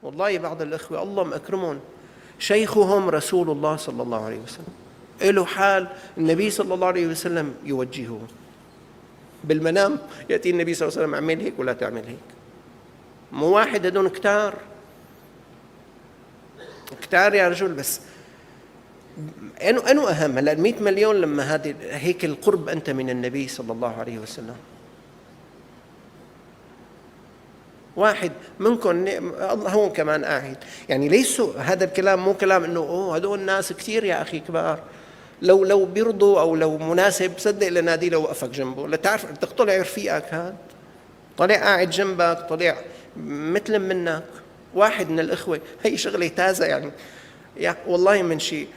والله بعض الإخوة الله مأكرمون شيخهم رسول الله صلى الله عليه وسلم، له حال النبي صلى الله عليه وسلم يوجهه بالمنام، يأتي النبي صلى الله عليه وسلم اعمل هيك ولا تعمل هيك. مو واحد، هدول كتار كتار يا رجل. بس أنو أهم هلا 100 مليون لما هذه هيك القرب أنت من النبي صلى الله عليه وسلم. واحد منكم الله هون كمان قاعد، يعني ليسوا هذا الكلام مو كلام انه هدول الناس كثير يا اخي كبار، لو بيرضوا او لو مناسب صدق لنادي لو وقفك جنبه لتعرف تطلع رفيقك، هذا طلع قاعد جنبك، طلع مثل منك. واحد من الاخوه هي شغله تازه يعني والله من شيء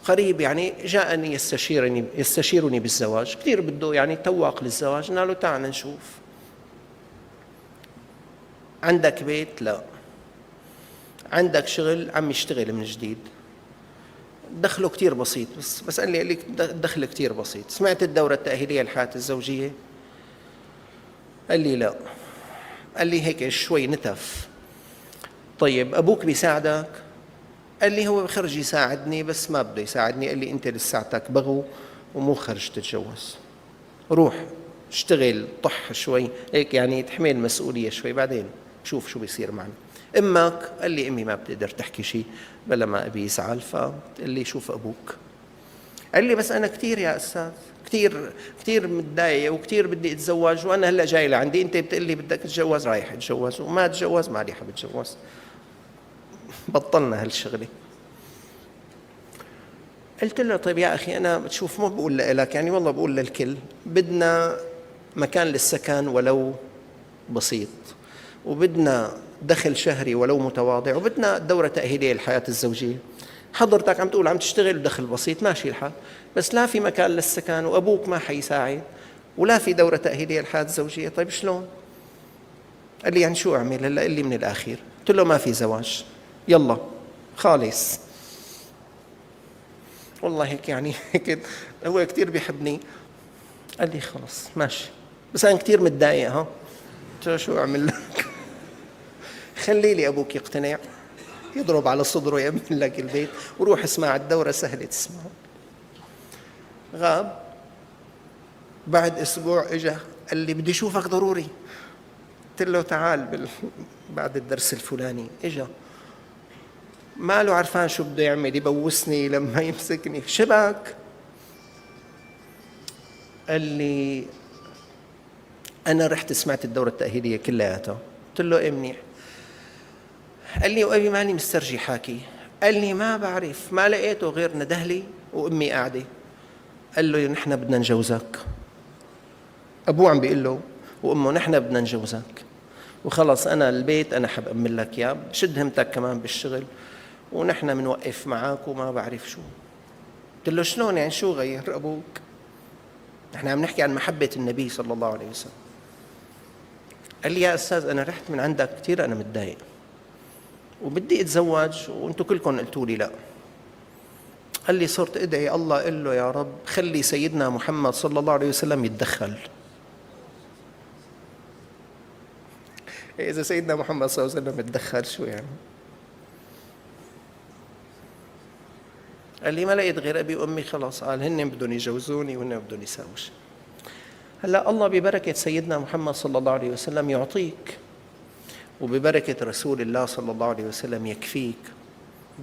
قريب، يعني جاءني يستشيرني بالزواج، كثير بده يعني تواق للزواج. قلنا له تعال نشوف، عندك بيت؟ لا. عندك شغل؟ عم يشتغل من جديد، دخله كتير بسيط، بس قال لي دخل كتير بسيط. سمعت الدورة التأهيلية للحياة الزوجية؟ قال لي لا. قال لي هيك شوي نتف. طيب أبوك بيساعدك؟ قال لي هو بخرج يساعدني بس ما بده يساعدني، قال لي أنت لساتك بغو ومو خرج تتجوز، روح اشتغل طح شوي هيك يعني تحمل مسؤولية شوي، بعدين شوف شو بيصير معنا. أمك؟ قال لي أمي ما بتقدر تحكي شيء بلا ما أبي يزعل، فقال لي شوف أبوك. قال لي بس أنا كتير يا أستاذ، كتير متضايق وكتير بدي أتزوج، وأنا هلأ جاي لعندي أنت بتقول لي بدك تتجوز، رايح أتجوز، وما أتجوز ما لي حاب أتجوز، بطلنا هالشغلة. قلت له طيب يا أخي أنا بتشوف مو بقول لك يعني والله بقول للكل، بدنا مكان للسكن ولو بسيط، وبدنا دخل شهري ولو متواضع، وبدنا دورة تأهيلية للحياة الزوجية. حضرتك عم تقول عم تشتغل ودخل بسيط، ماشي الحال، بس لا في مكان للسكن وأبوك ما حيساعد ولا في دورة تأهيلية للحياة الزوجية، طيب شلون؟ قال لي يعني شو أعمل هلا؟ قال لي من الآخير. قلت له ما في زواج، يلا خالص. والله هيك يعني هيك هو كتير بيحبني. قال لي خلص ماشي، بس أنا كتير متضايق. قلت له شو أعمل لك؟ خلي لي أبوك يقتنع، يضرب على صدره يأمن لك البيت، وروح اسمع الدورة سهلة تسمعه. غاب. بعد أسبوع إجا قال لي بدي أشوفك ضروري. قلت له تعال بعد الدرس الفلاني. إجا ما له عرفان شو بده يعمل، يبوسني لما يمسكني شبك. قال لي أنا رحت سمعت الدورة التأهيلية كلياتها. قلت له إيه منيح. قال لي وأبي ماني مسترجي حاكي. قال لي ما بعرف ما لقيته غير ندهلي وأمي قاعدة. قال له نحن بدنا نجوزك. أبوه عم بيقول له وأمه نحن بدنا نجوزك، وخلص أنا البيت أنا حب أمن لك إياه، شد همتك كمان بالشغل ونحن منوقف معك وما بعرف شو. قلت له شلون يعني شو غير أبوك؟ نحن عم نحكي عن محبة النبي صلى الله عليه وسلم. قال لي يا أستاذ أنا رحت من عندك كتير أنا متضايق وبدي أتزوج وأنتوا كلكم قلتوا لي لا. قال لي صرت أدعي الله قل له يا رب خلي سيدنا محمد صلى الله عليه وسلم يتدخل. إذا سيدنا محمد صلى الله عليه وسلم يتدخل شو يعني؟ قال لي ما لقيت غير أبي وأمي، خلاص قال هن بدهم يجوزوني وهن بدهم يساووا شيء. هلا الله ببركة سيدنا محمد صلى الله عليه وسلم يعطيك، وببركة رسول الله صلى الله عليه وسلم يكفيك،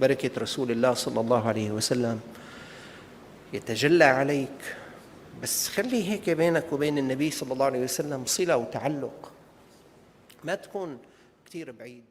بركة رسول الله صلى الله عليه وسلم يتجلى عليك. بس خلي هيك بينك وبين النبي صلى الله عليه وسلم صلة وتعلق، ما تكون كتير بعيد.